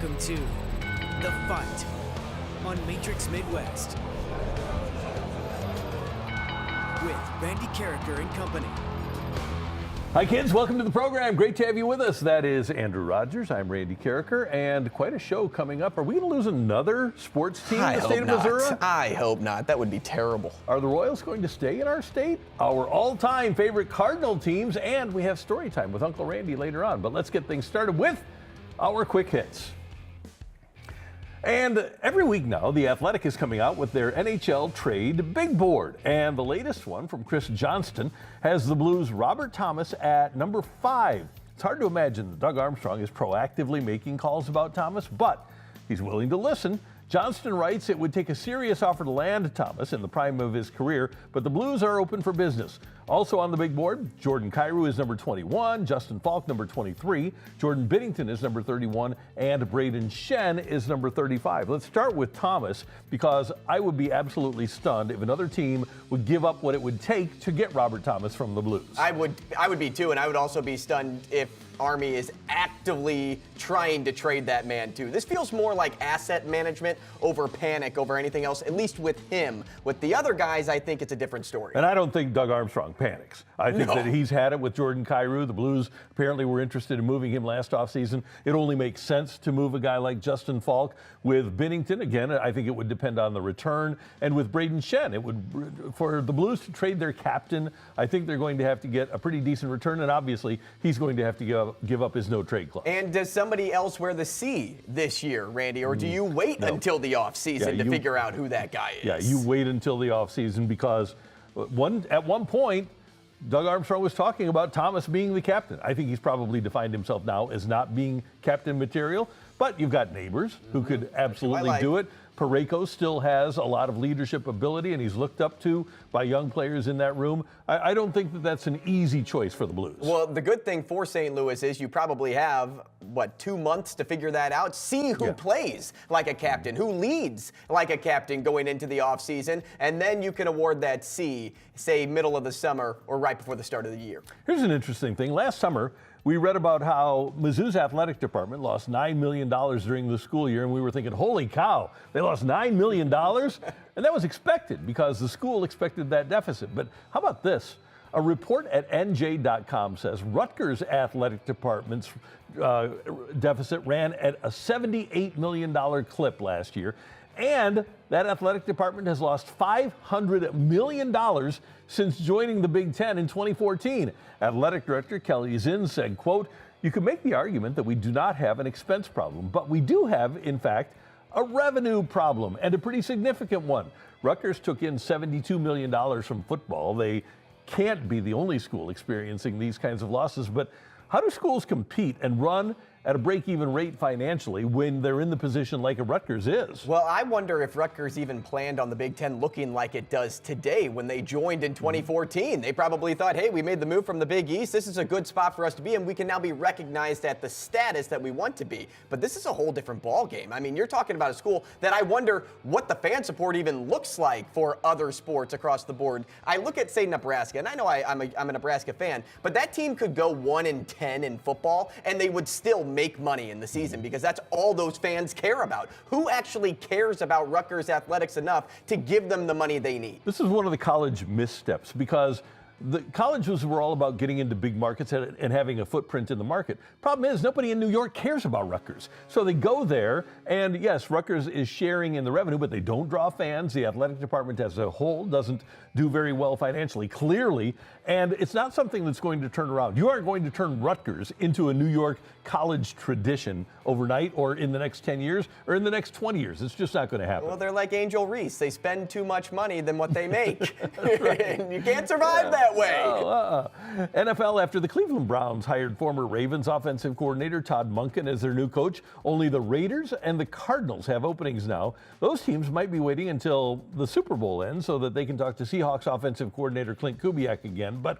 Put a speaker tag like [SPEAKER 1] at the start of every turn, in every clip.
[SPEAKER 1] Welcome to The Fight on Matrix Midwest with Randy Carricker and company.
[SPEAKER 2] Hi kids, welcome to the program. Great to have you with us. That is Andrew Rogers. I'm Randy Carricker, and quite a show coming up. Are we going to lose another sports team in the state of Missouri?
[SPEAKER 3] I hope not. That would be terrible.
[SPEAKER 2] Are the Royals going to stay in our state? Our all-time favorite Cardinal teams, and we have story time with Uncle Randy later on. But let's get things started with our quick hits. And every week now, The Athletic is coming out with their NHL trade big board. And the latest one from Chris Johnston has the Blues' Robert Thomas at number 5. It's hard to imagine that Doug Armstrong is proactively making calls about Thomas, but he's willing to listen. Johnston writes it would take a serious offer to land Thomas in the prime of his career, but the Blues are open for business. Also on the big board, Jordan Kyrou is number 21, Justin Falk number 23, Jordan Binnington is number 31, and Braden Shen is number 35. Let's start with Thomas, because I would be absolutely stunned if another team would give up what it would take to get Robert Thomas from the Blues.
[SPEAKER 3] I would be too, and I would also be stunned if Army is actively trying to trade that man too. This feels more like asset management over panic over anything else, at least with him. With the other guys, I think it's a different story.
[SPEAKER 2] And I don't think Doug Armstrong panics. I think that he's had it with Jordan Kyrou. The Blues apparently were interested in moving him last offseason. It only makes sense to move a guy like Justin Falk. With Binnington, again, I think it would depend on the return. And with Braden Shen, it would, for the Blues to trade their captain, I think they're going to have to get a pretty decent return. And obviously, he's going to have to give up his no-trade clause.
[SPEAKER 3] And does somebody else wear the C this year, Randy? Or do you wait until the offseason to figure out who that guy is?
[SPEAKER 2] Yeah, you wait until the offseason, because at one point, Doug Armstrong was talking about Thomas being the captain. I think he's probably defined himself now as not being captain material, but you've got neighbors who could absolutely do it. Parayko still has a lot of leadership ability, and he's looked up to by young players in that room. I don't think that that's an easy choice for the Blues.
[SPEAKER 3] Well, the good thing for St. Louis is you probably have, 2 months to figure that out? See who plays like a captain, who leads like a captain going into the offseason, and then you can award that C, say, middle of the summer or right before the start of the year. Here's
[SPEAKER 2] an interesting thing. Last summer, we read about how Mizzou's athletic department lost $9 million during the school year, and we were thinking, holy cow, they lost $9 million? And that was expected because the school expected that deficit. But how about this? A report at NJ.com says Rutgers' athletic department's deficit ran at a $78 million clip last year. And that athletic department has lost $500 million since joining the Big Ten in 2014. Athletic Director Kelly Zinn said, quote, "You could make the argument that we do not have an expense problem, but we do have, in fact, a revenue problem, and a pretty significant one. Rutgers took in $72 million from football. They can't be the only school experiencing these kinds of losses, but how do schools compete and run at a break-even rate financially when they're in the position like a Rutgers is?"
[SPEAKER 3] Well, I wonder if Rutgers even planned on the Big Ten looking like it does today when they joined in 2014. They probably thought, hey, we made the move from the Big East. This is a good spot for us to be, and we can now be recognized at the status that we want to be. But this is a whole different ballgame. I mean, you're talking about a school that I wonder what the fan support even looks like for other sports across the board. I look at, say, Nebraska, and I know I'm a Nebraska fan, but that team could go 1-10 in football, and they would still make money in the season because that's all those fans care about. Who actually cares about Rutgers athletics enough to give them the money they need?
[SPEAKER 2] This is one of the college missteps, because the colleges were all about getting into big markets and having a footprint in the market. Problem is, nobody in New York cares about Rutgers. So they go there, and yes, Rutgers is sharing in the revenue, but they don't draw fans. The athletic department as a whole doesn't do very well financially, clearly, and it's not something that's going to turn around. You aren't going to turn Rutgers into a New York college tradition overnight, or in the next 10 years, or in the next 20 years. It's just not going to happen.
[SPEAKER 3] Well, they're like Angel Reese. They spend too much money than what they make. And you can't survive that way.
[SPEAKER 2] NFL, after the Cleveland Browns hired former Ravens offensive coordinator Todd Monken as their new coach, only the Raiders and the Cardinals have openings now. Those teams might be waiting until the Super Bowl ends so that they can talk to Seahawks offensive coordinator Clint Kubiak again. But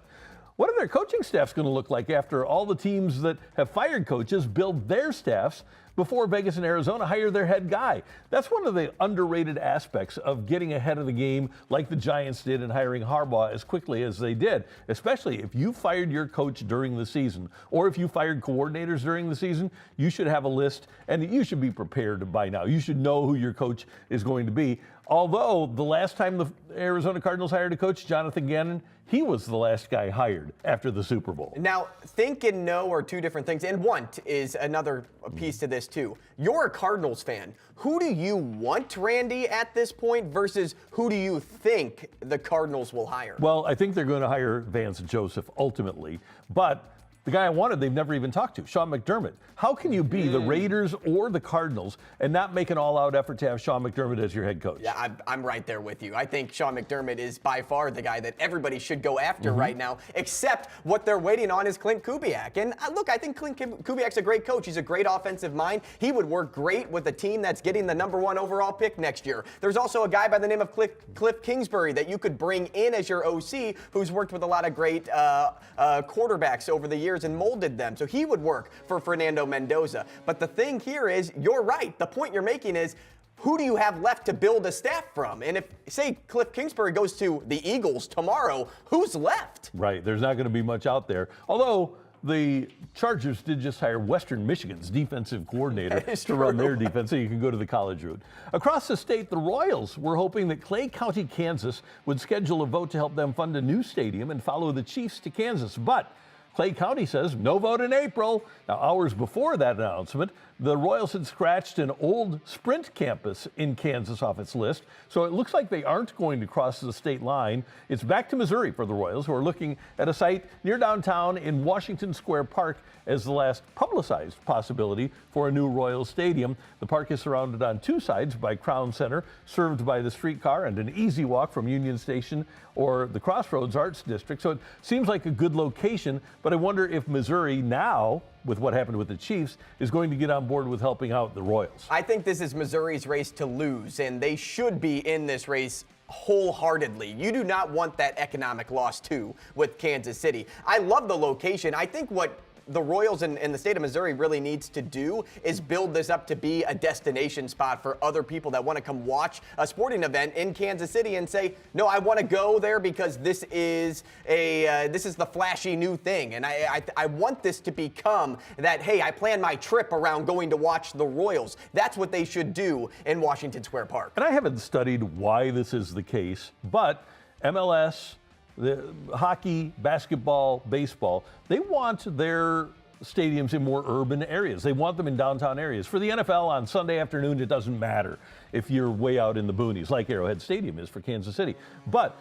[SPEAKER 2] What are their coaching staffs going to look like after all the teams that have fired coaches build their staffs before Vegas and Arizona hire their head guy? That's one of the underrated aspects of getting ahead of the game like the Giants did in hiring Harbaugh as quickly as they did, especially if you fired your coach during the season or if you fired coordinators during the season. You should have a list and you should be prepared by now. You should know who your coach is going to be. Although the last time the Arizona Cardinals hired a coach, Jonathan Gannon, he was the last guy hired after the Super Bowl.
[SPEAKER 3] Now, think and know are two different things, and want is another piece to this too. You're a Cardinals fan. Who do you want, Randy, at this point versus who do you think the Cardinals will hire?
[SPEAKER 2] Well, I think they're going to hire Vance Joseph ultimately, but the guy I wanted, they've never even talked to, Sean McDermott. How can you be the Raiders or the Cardinals and not make an all-out effort to have Sean McDermott as your head coach?
[SPEAKER 3] Yeah, I'm right there with you. I think Sean McDermott is by far the guy that everybody should go after right now, except what they're waiting on is Clint Kubiak. And look, I think Clint Kubiak's a great coach. He's a great offensive mind. He would work great with a team that's getting the #1 overall pick next year. There's also a guy by the name of Cliff Kingsbury that you could bring in as your OC who's worked with a lot of great quarterbacks over the years and molded them. So he would work for Fernando Mendoza. But the thing here is, you're right. The point you're making is, who do you have left to build a staff from? And if, say, Cliff Kingsbury goes to the Eagles tomorrow, who's left?
[SPEAKER 2] Right. There's not going to be much out there. Although the Chargers did just hire Western Michigan's defensive coordinator to run their defense, so you can go to the college route. Across the state, the Royals were hoping that Clay County, Kansas would schedule a vote to help them fund a new stadium and follow the Chiefs to Kansas. But Clay County says no vote in April. Now, hours before that announcement, the Royals had scratched an old Sprint campus in Kansas off its list, so it looks like they aren't going to cross the state line. It's back to Missouri for the Royals, who are looking at a site near downtown in Washington Square Park as the last publicized possibility for a new Royals stadium. The park is surrounded on two sides by Crown Center, served by the streetcar and an easy walk from Union Station or the Crossroads Arts District. So it seems like a good location, but I wonder if Missouri now, with what happened with the Chiefs, is going to get on board with helping out the Royals.
[SPEAKER 3] I think this is Missouri's race to lose, and they should be in this race wholeheartedly. You do not want that economic loss too with Kansas City. I love the location. I think what the Royals and the state of Missouri really needs to do is build this up to be a destination spot for other people that want to come watch a sporting event in Kansas City and say, no, I want to go there because this is the flashy new thing. And I want this to become that, hey, I plan my trip around going to watch the Royals. That's what they should do in Washington Square Park.
[SPEAKER 2] And I haven't studied why this is the case, but MLS, the hockey, basketball, baseball, they want their stadiums in more urban areas. They want them in downtown areas. For the NFL on Sunday afternoon, it doesn't matter if you're way out in the boonies, like Arrowhead Stadium is for Kansas City. But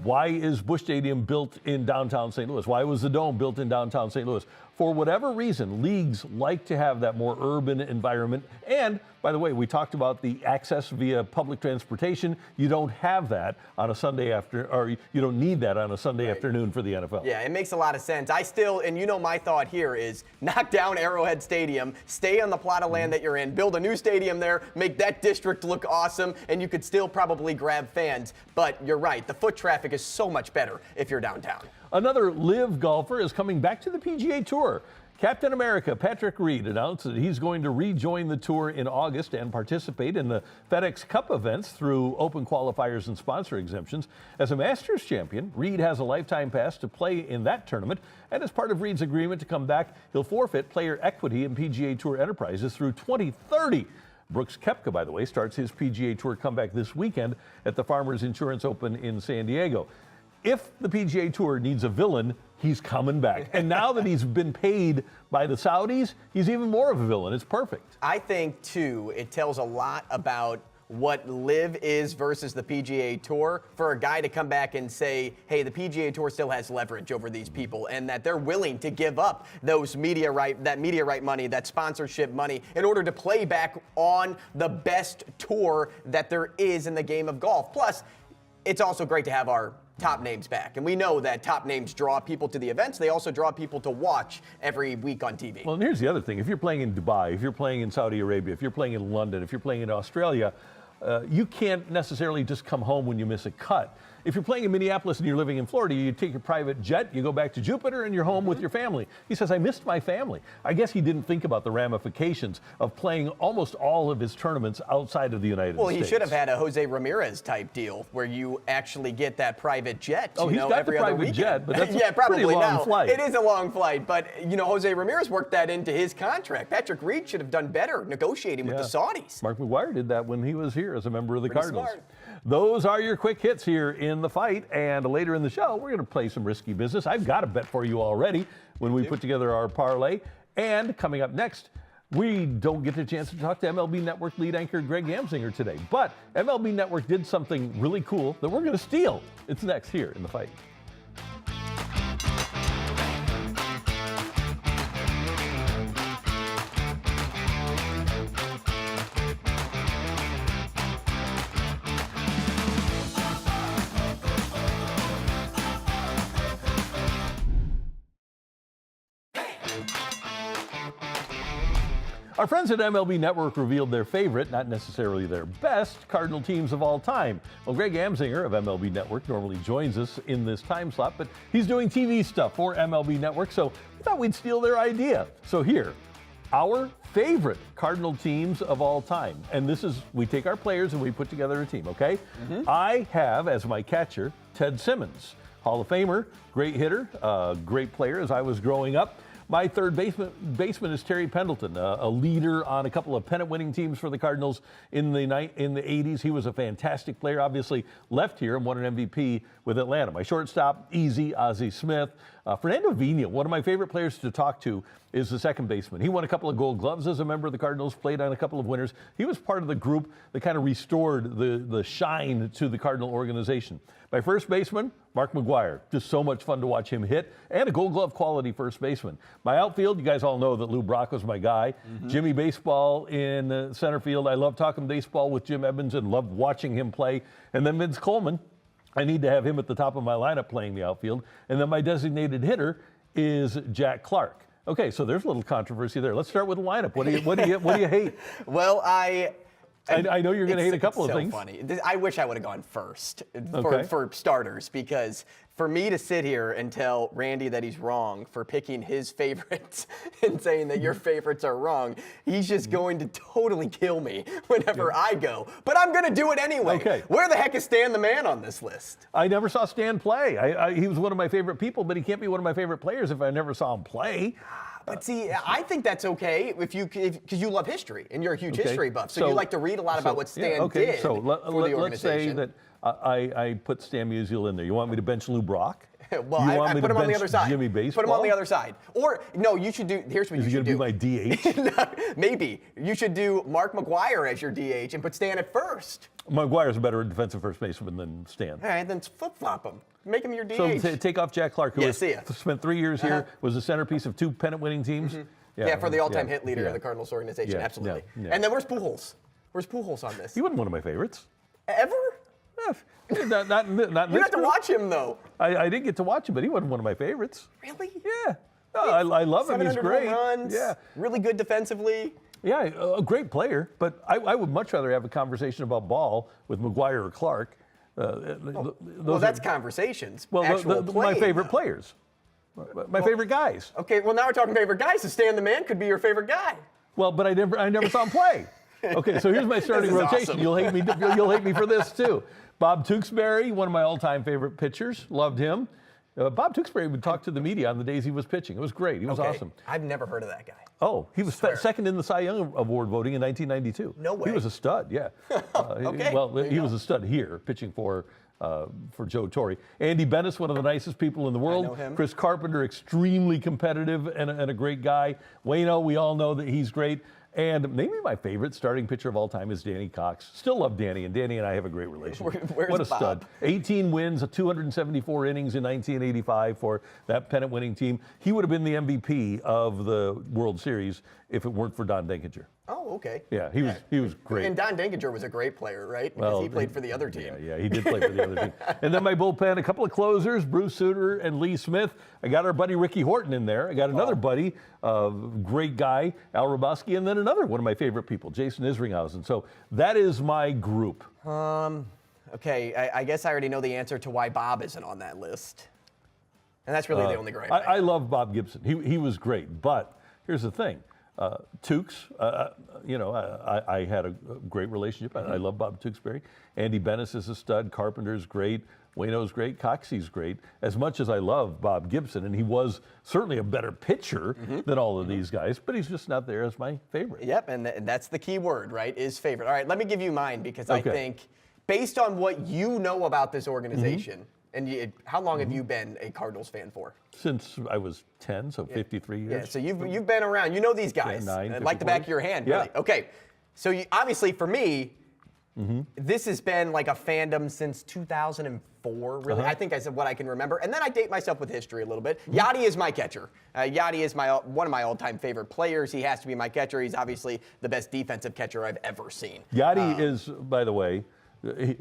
[SPEAKER 2] why is Busch Stadium built in downtown St. Louis? Why was the Dome built in downtown St. Louis? For whatever reason, leagues like to have that more urban environment. And, by the way, we talked about the access via public transportation. You don't have that on a Sunday or you don't need that on a Sunday afternoon for the NFL.
[SPEAKER 3] Yeah, it makes a lot of sense. And you know my thought here is knock down Arrowhead Stadium, stay on the plot of land that you're in, build a new stadium there, make that district look awesome, and you could still probably grab fans. But you're right, the foot traffic is so much better if you're downtown.
[SPEAKER 2] Another live golfer is coming back to the PGA Tour. Captain America Patrick Reed announced that he's going to rejoin the tour in August and participate in the FedEx Cup events through open qualifiers and sponsor exemptions. As a Masters champion, Reed has a lifetime pass to play in that tournament, and as part of Reed's agreement to come back, he'll forfeit player equity in PGA Tour Enterprises through 2030. Brooks Koepka, by the way, starts his PGA Tour comeback this weekend at the Farmers Insurance Open in San Diego. If the PGA Tour needs a villain, he's coming back. And now that he's been paid by the Saudis, he's even more of a villain. It's perfect.
[SPEAKER 3] I think, too, it tells a lot about what LIV is versus the PGA Tour for a guy to come back and say, hey, the PGA Tour still has leverage over these people and that they're willing to give up that media right money, that sponsorship money in order to play back on the best tour that there is in the game of golf. Plus, it's also great to have our top names back. And we know that top names draw people to the events. They also draw people to watch every week on TV.
[SPEAKER 2] Well, and here's the other thing. If you're playing in Dubai, if you're playing in Saudi Arabia, if you're playing in London, if you're playing in Australia, you can't necessarily just come home when you miss a cut. if you're playing in Minneapolis and you're living in Florida, you take your private jet, you go back to Jupiter, and you're home with your family. He says, I missed my family. I guess he didn't think about the ramifications of playing almost all of his tournaments outside of the United States.
[SPEAKER 3] Well, he should have had a Jose Ramirez type deal where you actually get that private jet.
[SPEAKER 2] Oh, he's got
[SPEAKER 3] every
[SPEAKER 2] the
[SPEAKER 3] other
[SPEAKER 2] private
[SPEAKER 3] weekend.
[SPEAKER 2] jet, but that's
[SPEAKER 3] yeah,
[SPEAKER 2] a
[SPEAKER 3] probably
[SPEAKER 2] pretty long
[SPEAKER 3] now.
[SPEAKER 2] flight.
[SPEAKER 3] It is a long flight, but Jose Ramirez worked that into his contract. Patrick Reed should have done better negotiating with the Saudis.
[SPEAKER 2] Mark McGwire did that when he was here as a member of the
[SPEAKER 3] Pretty
[SPEAKER 2] Cardinals.
[SPEAKER 3] smart.
[SPEAKER 2] Those are your quick hits here in the fight, and later in the show, we're going to play some risky business. I've got a bet for you already when we put together our parlay. And coming up next, we don't get the chance to talk to MLB Network lead anchor Greg Amsinger today, but MLB Network did something really cool that we're going to steal. It's next here in the fight. Our friends at MLB Network revealed their favorite, not necessarily their best, Cardinal teams of all time. Well, Greg Amsinger of MLB Network normally joins us in this time slot, but he's doing TV stuff for MLB Network, so we thought we'd steal their idea. So here, our favorite Cardinal teams of all time. And this is, we take our players and we put together a team, okay? I have as my catcher, Ted Simmons, Hall of Famer, great hitter, great player as I was growing up. My third baseman is Terry Pendleton, a leader on a couple of pennant-winning teams for the Cardinals in the 80s. He was a fantastic player, obviously left here and won an MVP with Atlanta. My shortstop, easy, Ozzie Smith. Fernando Vina, one of my favorite players to talk to, is the second baseman. He won a couple of Gold Gloves as a member of the Cardinals, played on a couple of winners. He was part of the group that kind of restored the shine to the Cardinal organization. My first baseman, Mark McGwire. Just so much fun to watch him hit, and a Gold Glove quality first baseman. My outfield, you guys all know that Lou Bracco's my guy. Jimmy Baseball in center field. I love talking baseball with Jim Edmonds and love watching him play. And then Vince Coleman. I need to have him at the top of my lineup playing the outfield. And then my designated hitter is Jack Clark. Okay, so there's a little controversy there. Let's start with the lineup. What do you hate?
[SPEAKER 3] Well, I
[SPEAKER 2] know you're going to hate a couple of
[SPEAKER 3] so
[SPEAKER 2] things.
[SPEAKER 3] Funny. I wish I would have gone first
[SPEAKER 2] Okay.
[SPEAKER 3] for starters, because for me to sit here and tell Randy that he's wrong for picking his favorites and saying that your favorites are wrong, he's just going to totally kill me whenever I go. But I'm going to do it anyway.
[SPEAKER 2] Okay.
[SPEAKER 3] Where the heck is Stan the Man on this list?
[SPEAKER 2] I never saw Stan play. He was one of my favorite people, but he can't be one of my favorite players if I never saw him play.
[SPEAKER 3] But see, I think that's okay because you love history and you're a huge history buff, so you like to read a lot about what Stan did
[SPEAKER 2] So
[SPEAKER 3] for the organization.
[SPEAKER 2] let's say that I put Stan Musial in there. You want me to bench Lou Brock?
[SPEAKER 3] Well,
[SPEAKER 2] you want
[SPEAKER 3] I
[SPEAKER 2] me
[SPEAKER 3] put
[SPEAKER 2] to
[SPEAKER 3] him on the
[SPEAKER 2] bench
[SPEAKER 3] other side.
[SPEAKER 2] Jimmy Baseball?
[SPEAKER 3] Put him on the other side. Or, no, you should do, here's what
[SPEAKER 2] Is
[SPEAKER 3] you
[SPEAKER 2] he
[SPEAKER 3] should
[SPEAKER 2] going to
[SPEAKER 3] do.
[SPEAKER 2] be my DH?
[SPEAKER 3] No, maybe. You should do Mark McGwire as your DH and put Stan at first.
[SPEAKER 2] McGuire's a better defensive first baseman than Stan.
[SPEAKER 3] All right, then flip-flop him. Make him your DH.
[SPEAKER 2] So take off Jack Clark, who
[SPEAKER 3] see ya.
[SPEAKER 2] spent 3 years here, was the centerpiece of 2 pennant-winning teams.
[SPEAKER 3] Yeah, for the all-time hit leader of the Cardinals organization, absolutely.
[SPEAKER 2] Yeah.
[SPEAKER 3] And then where's Pujols? Where's Pujols on this?
[SPEAKER 2] He wasn't one of my favorites.
[SPEAKER 3] Ever?
[SPEAKER 2] Not in
[SPEAKER 3] You
[SPEAKER 2] this
[SPEAKER 3] have to
[SPEAKER 2] group.
[SPEAKER 3] watch him, though.
[SPEAKER 2] I didn't get to watch him, but he wasn't one of my favorites.
[SPEAKER 3] Really?
[SPEAKER 2] Yeah. No, I love him. He's
[SPEAKER 3] 700
[SPEAKER 2] great.
[SPEAKER 3] home runs.
[SPEAKER 2] Yeah.
[SPEAKER 3] Really good defensively.
[SPEAKER 2] Yeah, a great player, but I would much rather have a conversation about ball with McGwire or Clark.
[SPEAKER 3] Well, that's conversations.
[SPEAKER 2] Well,
[SPEAKER 3] Actual
[SPEAKER 2] my
[SPEAKER 3] playing,
[SPEAKER 2] favorite
[SPEAKER 3] though.
[SPEAKER 2] players. My favorite guys.
[SPEAKER 3] Okay, well, now we're talking favorite guys, so Stan the Man could be your favorite guy.
[SPEAKER 2] Well, but I never saw him play. Okay, so here's my starting
[SPEAKER 3] This is
[SPEAKER 2] rotation.
[SPEAKER 3] awesome.
[SPEAKER 2] You'll hate me for this too. Bob Tewksbury, one of my all-time favorite pitchers. Loved him. Bob Tewksbury would talk to the media on the days he was pitching. It was great. He was awesome.
[SPEAKER 3] I've never heard of that guy.
[SPEAKER 2] Oh, he was second in the Cy Young Award voting in 1992.
[SPEAKER 3] No way.
[SPEAKER 2] He was a stud, yeah.
[SPEAKER 3] Okay,
[SPEAKER 2] Well,
[SPEAKER 3] there you
[SPEAKER 2] he
[SPEAKER 3] go.
[SPEAKER 2] was a stud here, pitching for Joe Torre. Andy Bennis, one of the nicest people in the world.
[SPEAKER 3] know him.
[SPEAKER 2] Chris Carpenter, extremely competitive and a great guy. Waino, we all know that he's great. And maybe my favorite starting pitcher of all time is Danny Cox. Still love Danny, and Danny and I have a great relationship.
[SPEAKER 3] Where's
[SPEAKER 2] What a
[SPEAKER 3] Bob?
[SPEAKER 2] stud. 18 wins, 274 innings in 1985 for that pennant-winning team. He would have been the MVP of the World Series if it weren't for Don Denkinger.
[SPEAKER 3] Oh, okay.
[SPEAKER 2] Yeah, he was great.
[SPEAKER 3] And Don Denkinger was a great player, right? Because he played for the other team.
[SPEAKER 2] Yeah, he did play for the other team. And then my bullpen, a couple of closers, Bruce Sutter and Lee Smith. I got our buddy Ricky Horton in there. I got another buddy, great guy, Al Roboski, and then another one of my favorite people, Jason Isringhausen. So that is my group.
[SPEAKER 3] Okay, I guess I already know the answer to why Bob isn't on that list. And that's really the only gripe.
[SPEAKER 2] I love Bob Gibson. He was great. But here's the thing. Tukes, I had a great relationship. I love Bob Tewksbury. Andy Bennis is a stud. Carpenter's great. Wayno's great. Coxey's great. As much as I love Bob Gibson, and he was certainly a better pitcher than all of these guys, but he's just not there as my favorite.
[SPEAKER 3] Yep, and that's the key word, right, is favorite. All right, let me give you mine because I think based on what you know about this organization, and how long have you been a Cardinals fan for?
[SPEAKER 2] Since I was 10, so 53 years.
[SPEAKER 3] Yeah, so you've been around. You know these guys.
[SPEAKER 2] 9,
[SPEAKER 3] like the back of your hand, really.
[SPEAKER 2] Yeah.
[SPEAKER 3] Okay, so obviously for me, this has been like a fandom since 2004, really. I think I said what I can remember. And then I date myself with history a little bit. Yachty is my catcher. Yachty is one of my all-time favorite players. He has to be my catcher. He's obviously the best defensive catcher I've ever seen.
[SPEAKER 2] Yachty is, by the way,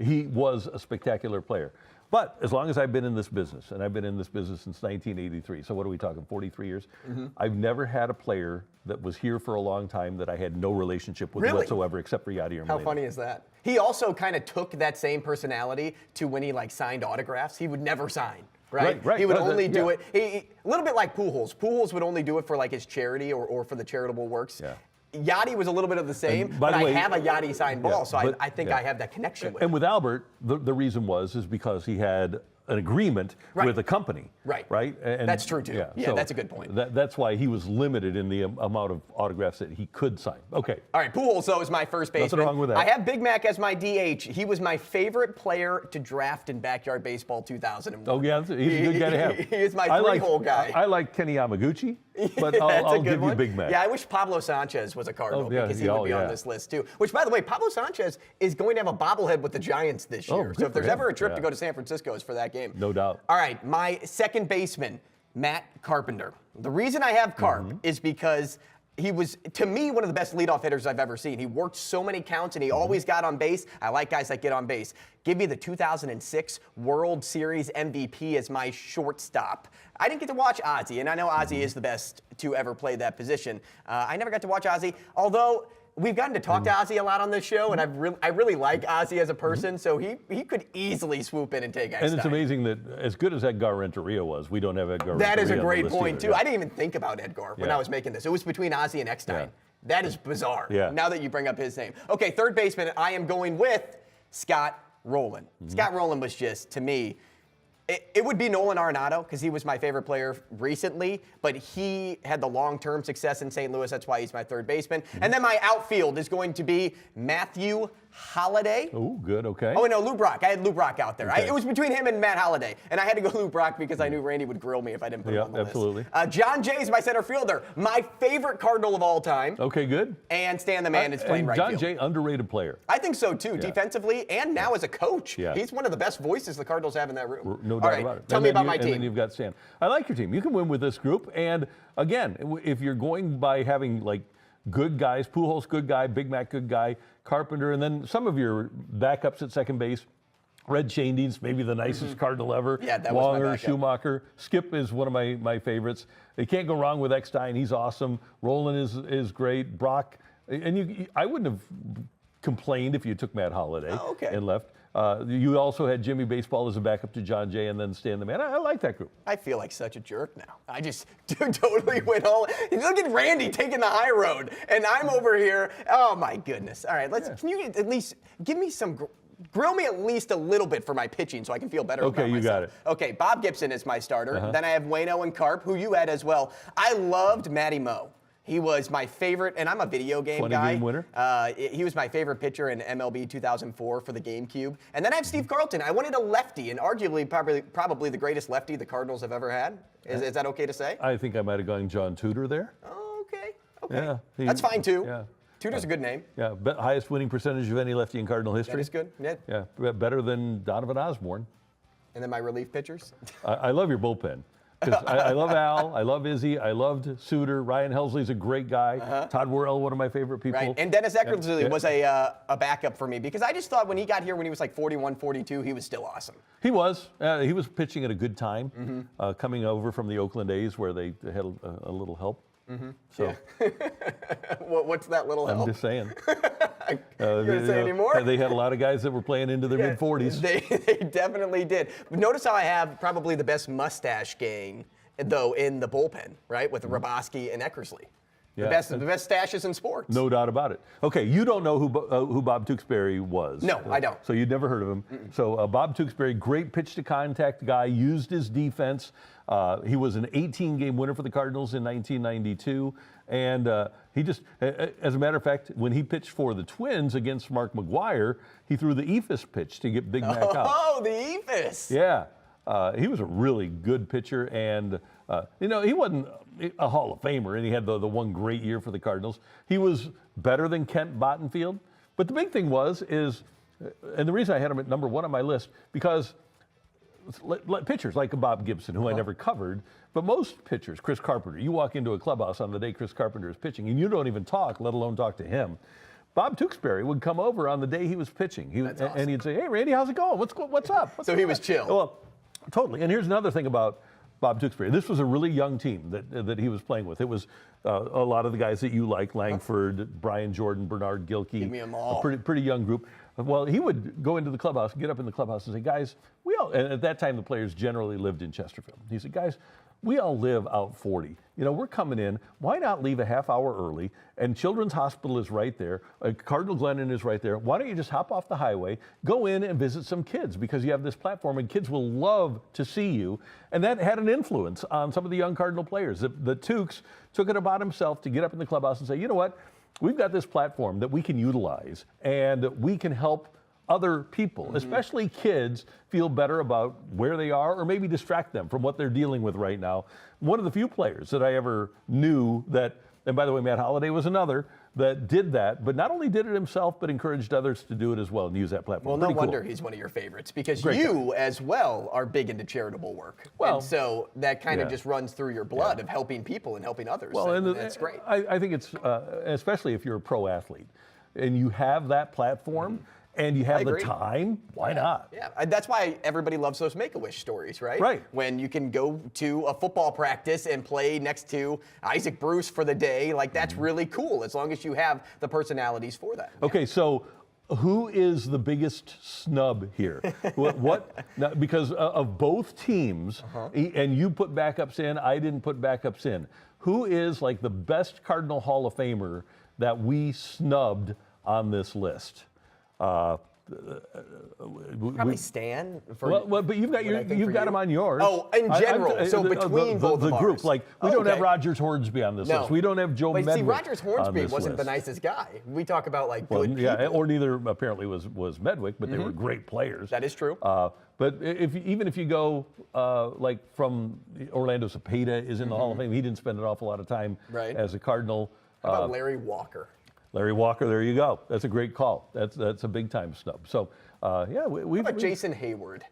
[SPEAKER 2] he was a spectacular player. But as long as I've been in this business, and I've been in this business since 1983, so what are we talking, 43 years? I've never had a player that was here for a long time that I had no relationship with whatsoever, except for Yadier Molina.
[SPEAKER 3] How funny is that? He also kind of took that same personality to when he signed autographs. He would never sign. Right?
[SPEAKER 2] Right.
[SPEAKER 3] He would only do it, a little bit like Pujols. Pujols would only do it for his charity or for the charitable works.
[SPEAKER 2] Yeah.
[SPEAKER 3] Yachty was a little bit of the same, but I have a Yachty signed ball, so I think I have that connection with him.
[SPEAKER 2] And with Albert, the reason is because he had an agreement with a company. Right? And
[SPEAKER 3] that's true, too. Yeah,
[SPEAKER 2] so
[SPEAKER 3] that's a good point.
[SPEAKER 2] That's why he was limited in the amount of autographs that he could sign. Okay.
[SPEAKER 3] All right, Pujols, though, is my first baseman.
[SPEAKER 2] Nothing wrong with that.
[SPEAKER 3] I have Big Mac as my DH. He was my favorite player to draft in Backyard Baseball 2001.
[SPEAKER 2] Oh, yeah, he's a good guy to have.
[SPEAKER 3] He is my three-hole guy.
[SPEAKER 2] I like Kenny Yamaguchi, but I'll give you Big Mac.
[SPEAKER 3] Yeah, I wish Pablo Sanchez was a Cardinal because he would be on this list, too. Which, by the way, Pablo Sanchez is going to have a bobblehead with the Giants this year. So if there's ever a trip to go to San Francisco, it's for that game.
[SPEAKER 2] No doubt.
[SPEAKER 3] All right, my second baseman, Matt Carpenter. The reason I have Carp is because he was, to me, one of the best leadoff hitters I've ever seen. He worked so many counts, and he always got on base. I like guys that get on base. Give me the 2006 World Series MVP as my shortstop. I didn't get to watch Ozzie, and I know Ozzie is the best to ever play that position. I never got to watch Ozzie, although we've gotten to talk to Ozzie a lot on this show, and I really like Ozzie as a person, so he could easily swoop in and take Eckstein.
[SPEAKER 2] And it's amazing that as good as Edgar Renteria was, we don't have Edgar Renteria.
[SPEAKER 3] That is a great point,
[SPEAKER 2] either.
[SPEAKER 3] too. I didn't even think about Edgar when I was making this. It was between Ozzie and Eckstein. That is bizarre, now that you bring up his name. Okay, third baseman, I am going with Scott Rowland. Scott Rowland was just, to me, it would be Nolan Arenado because he was my favorite player recently, but he had the long-term success in St. Louis. That's why he's my third baseman. And then my outfield is going to be Matthew Holliday.
[SPEAKER 2] Oh, good, okay.
[SPEAKER 3] Oh, no, Lou Brock. I had Lou Brock out there. It was between him and Matt Holliday, and I had to go Lou Brock because I knew Randy would grill me if I didn't put him on the
[SPEAKER 2] absolutely.
[SPEAKER 3] list. John Jay is my center fielder, my favorite Cardinal of all time.
[SPEAKER 2] Okay, good.
[SPEAKER 3] And Stan the Man is playing right
[SPEAKER 2] John
[SPEAKER 3] field.
[SPEAKER 2] Jay, underrated player.
[SPEAKER 3] I think so, too, defensively and now as a coach. He's one of the best voices the Cardinals have in that room.
[SPEAKER 2] No doubt about it.
[SPEAKER 3] Tell me about my team.
[SPEAKER 2] And then you've got Stan. I like your team. You can win with this group. And, again, if you're going by having, good guys, Pujols, good guy, Big Mac, good guy, Carpenter, and then some of your backups at second base. Red Schoendienst, maybe the nicest Cardinal ever.
[SPEAKER 3] Yeah, that was my
[SPEAKER 2] Longer,
[SPEAKER 3] backup.
[SPEAKER 2] Schumacher. Skip is one of my favorites. You can't go wrong with Eckstein. He's awesome. Roland is great. Brock. And I wouldn't have complained if you took Matt Holliday and left. You also had Jimmy Baseball as a backup to John Jay and then Stan the Man. I like that group.
[SPEAKER 3] I feel like such a jerk now. I just totally went all. Look at Randy taking the high road, and I'm over here. Oh my goodness! All right, can you at least give me some? Grill me at least a little bit for my pitching so I can feel better about myself.
[SPEAKER 2] Okay, you got it.
[SPEAKER 3] Okay, Bob Gibson is my starter. Then I have Wayno and Carp, who you had as well. I loved Matty Moe. He was my favorite, and I'm a video game guy.
[SPEAKER 2] 20-game winner.
[SPEAKER 3] He was my favorite pitcher in MLB 2004 for the GameCube. And then I have Steve Carlton. I wanted a lefty, and arguably probably the greatest lefty the Cardinals have ever had. Is that okay to say?
[SPEAKER 2] I think I might have gone John Tudor there.
[SPEAKER 3] Oh, okay.
[SPEAKER 2] Yeah,
[SPEAKER 3] that's fine, too.
[SPEAKER 2] Yeah.
[SPEAKER 3] Tudor's a good name.
[SPEAKER 2] Yeah, highest winning percentage of any lefty in Cardinal history.
[SPEAKER 3] That is good.
[SPEAKER 2] Yeah, better than Donovan Osborne.
[SPEAKER 3] And then my relief pitchers.
[SPEAKER 2] I love your bullpen. Because I love Al, I love Izzy, I loved Suter. Ryan Helsley's a great guy. Todd Worrell, one of my favorite people.
[SPEAKER 3] Right, and Dennis Eckersley was a backup for me because I just thought when he got here when he was 41, 42, he was still awesome.
[SPEAKER 2] He was. He was pitching at a good time, coming over from the Oakland A's where they had a little help. So
[SPEAKER 3] what's that little help?
[SPEAKER 2] I'm just saying.
[SPEAKER 3] You gonna say any more?
[SPEAKER 2] They had a lot of guys that were playing into their mid-40s.
[SPEAKER 3] They definitely did. But notice how I have probably the best mustache gang, though, in the bullpen, right, with Raboski and Eckersley. The best stashes in sports.
[SPEAKER 2] No doubt about it. Okay, you don't know who Bob Tewksbury was.
[SPEAKER 3] No, I don't.
[SPEAKER 2] So you'd never heard of him. So Bob Tewksbury, great pitch-to-contact guy, used his defense. He was an 18-game winner for the Cardinals in 1992. And he just, as a matter of fact, when he pitched for the Twins against Mark McGwire, he threw the eephus pitch to get Big Mac out.
[SPEAKER 3] Oh, the eephus.
[SPEAKER 2] Yeah. He was a really good pitcher, and he wasn't a Hall of Famer, and he had the one great year for the Cardinals. He was better than Kent Bottenfield, but the big thing and the reason I had him at number 1 on my list, because pitchers like Bob Gibson, who I never covered, but most pitchers, Chris Carpenter, you walk into a clubhouse on the day Chris Carpenter is pitching, and you don't even talk, let alone talk to him. Bob Tewksbury would come over on the day he was pitching,
[SPEAKER 3] That's awesome.
[SPEAKER 2] and he'd say, "Hey, Randy, how's it going? What's up?"
[SPEAKER 3] So he was chill.
[SPEAKER 2] Well, totally. And here's another thing about Bob Tewksbury. This was a really young team that he was playing with. It was a lot of the guys that you like: Langford, Brian Jordan, Bernard Gilkey.
[SPEAKER 3] Give me 'em all.
[SPEAKER 2] A pretty young group. Well, he would go into the clubhouse, get up in the clubhouse, and say, "Guys, and at that time the players generally lived in Chesterfield." He said, "Guys, we all live out 40. We're coming in. Why not leave a half hour early? And Children's Hospital is right there. Cardinal Glennon is right there. Why don't you just hop off the highway, go in and visit some kids, because you have this platform and kids will love to see you." And that had an influence on some of the young Cardinal players. The Tukes took it upon himself to get up in the clubhouse and say, "You know what? We've got this platform that we can utilize, and we can help other people, especially kids, feel better about where they are, or maybe distract them from what they're dealing with right now." One of the few players that I ever knew that, and by the way, Matt Holliday was another, that did that, but not only did it himself, but encouraged others to do it as well and use that platform.
[SPEAKER 3] Well, no
[SPEAKER 2] Pretty
[SPEAKER 3] wonder
[SPEAKER 2] cool.
[SPEAKER 3] he's one of your favorites, because
[SPEAKER 2] Great
[SPEAKER 3] you, as well, are big into charitable work.
[SPEAKER 2] Well,
[SPEAKER 3] and so that kind of
[SPEAKER 2] yeah.
[SPEAKER 3] just runs through your blood of helping people and helping others.
[SPEAKER 2] Well, and
[SPEAKER 3] that's great.
[SPEAKER 2] I think it's, especially if you're a pro athlete and you have that platform, and you have the time, why not?
[SPEAKER 3] Yeah, that's why everybody loves those Make-A-Wish stories, right?
[SPEAKER 2] Right.
[SPEAKER 3] When you can go to a football practice and play next to Isaac Bruce for the day, like that's really cool, as long as you have the personalities for that.
[SPEAKER 2] Okay, so who is the biggest snub here? Now, because of both teams, and you put backups in, I didn't put backups in. Who is like the best Cardinal Hall of Famer that we snubbed on this list?
[SPEAKER 3] Probably Stan.
[SPEAKER 2] Well, but you've got him on yours.
[SPEAKER 3] Oh, in general. Between both
[SPEAKER 2] the
[SPEAKER 3] of
[SPEAKER 2] group,
[SPEAKER 3] ours.
[SPEAKER 2] like we don't have Rogers Hornsby on this
[SPEAKER 3] No.
[SPEAKER 2] list. We don't have Joe
[SPEAKER 3] But
[SPEAKER 2] Medwick
[SPEAKER 3] see, Rogers Hornsby
[SPEAKER 2] on this
[SPEAKER 3] wasn't
[SPEAKER 2] list.
[SPEAKER 3] the nicest guy. We talk about like good people.
[SPEAKER 2] Yeah, or neither apparently was Medwick, but they were great players.
[SPEAKER 3] That is true.
[SPEAKER 2] But even if you go like from Orlando Cepeda is in the Hall of Fame, he didn't spend an awful lot of time as a Cardinal.
[SPEAKER 3] How about Larry Walker?
[SPEAKER 2] Larry Walker, there you go. That's a great call. That's a big time snub. So
[SPEAKER 3] What about Jason Hayward?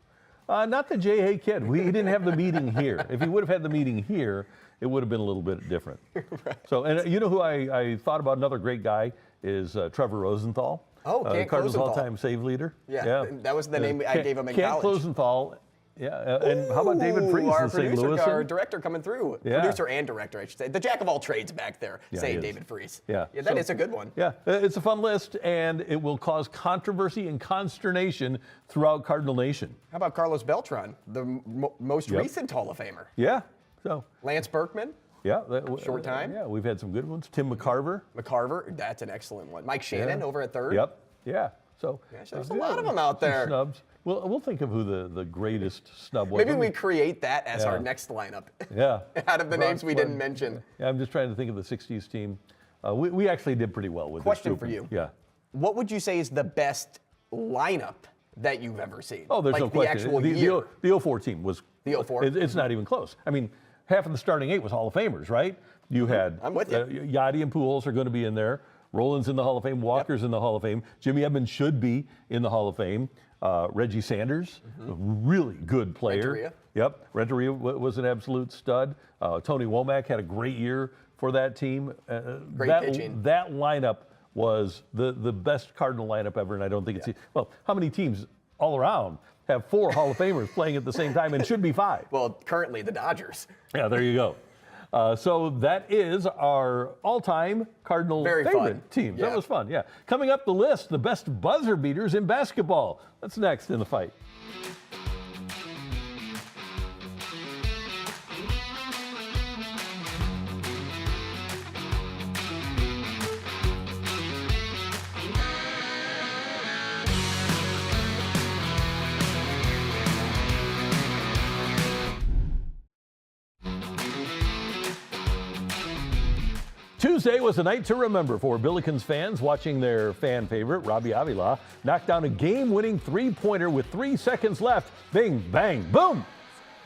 [SPEAKER 2] Not the J.A. kid. He didn't have the meeting here. If he would have had the meeting here, it would have been a little bit different. Right. So, and you know who I thought about, another great guy is Trevor Rosenthal.
[SPEAKER 3] Oh, Kent
[SPEAKER 2] Cardinals
[SPEAKER 3] Closenthal.
[SPEAKER 2] all-time save leader.
[SPEAKER 3] Yeah, that was the name I gave him in
[SPEAKER 2] Kent
[SPEAKER 3] college.
[SPEAKER 2] Closenthal. Yeah, and how about David Freese
[SPEAKER 3] our
[SPEAKER 2] in St.
[SPEAKER 3] producer,
[SPEAKER 2] Louis?
[SPEAKER 3] our director coming through.
[SPEAKER 2] Yeah.
[SPEAKER 3] Producer and director, I should say. The jack of all trades back there, saying David Freese.
[SPEAKER 2] Yeah,
[SPEAKER 3] That is a good one.
[SPEAKER 2] Yeah, it's a fun list, and it will cause controversy and consternation throughout Cardinal Nation.
[SPEAKER 3] How about Carlos Beltran, the most recent Hall of Famer?
[SPEAKER 2] Yeah, so.
[SPEAKER 3] Lance Berkman?
[SPEAKER 2] Yeah.
[SPEAKER 3] Short time?
[SPEAKER 2] Yeah, we've had some good ones. Tim McCarver.
[SPEAKER 3] McCarver, that's an excellent one. Mike Shannon over at third?
[SPEAKER 2] Yep, yeah. So
[SPEAKER 3] there's a lot of them out there.
[SPEAKER 2] Snubs. We'll think of who the greatest snub was.
[SPEAKER 3] Maybe we create that as our next lineup.
[SPEAKER 2] Yeah.
[SPEAKER 3] Out of the names we didn't mention.
[SPEAKER 2] Yeah, I'm just trying to think of the 60s team. We actually did pretty well with this
[SPEAKER 3] Question
[SPEAKER 2] group.
[SPEAKER 3] for you.
[SPEAKER 2] Yeah.
[SPEAKER 3] What would you say is the best lineup that you've ever seen?
[SPEAKER 2] Oh, there's
[SPEAKER 3] like
[SPEAKER 2] no question.
[SPEAKER 3] The actual year.
[SPEAKER 2] The 04 team was.
[SPEAKER 3] The 04?
[SPEAKER 2] It's not even close. I mean, half of the starting 8 was Hall of Famers, right? You had.
[SPEAKER 3] I'm with you.
[SPEAKER 2] Yachty and Pujols are going to be in there. Roland's in the Hall of Fame. Walker's in the Hall of Fame. Jimmy Edmonds should be in the Hall of Fame. Reggie Sanders, a really good player.
[SPEAKER 3] Renteria.
[SPEAKER 2] Yep, Renteria was an absolute stud. Tony Womack had a great year for that team.
[SPEAKER 3] Great pitching.
[SPEAKER 2] That lineup was the best Cardinal lineup ever, and I don't think it's well. How many teams all around have 4 Hall of Famers playing at the same time, and should be 5?
[SPEAKER 3] Well, currently the Dodgers.
[SPEAKER 2] Yeah, there you go. So that is our all-time Cardinal favorite teams.
[SPEAKER 3] Yeah.
[SPEAKER 2] That was fun, yeah. Coming up the list, the best buzzer beaters in basketball. That's next in the fight. Tuesday was a night to remember for Billikens fans watching their fan favorite, Robbie Avila, knock down a game-winning three-pointer with 3 seconds left. Bing, bang, boom!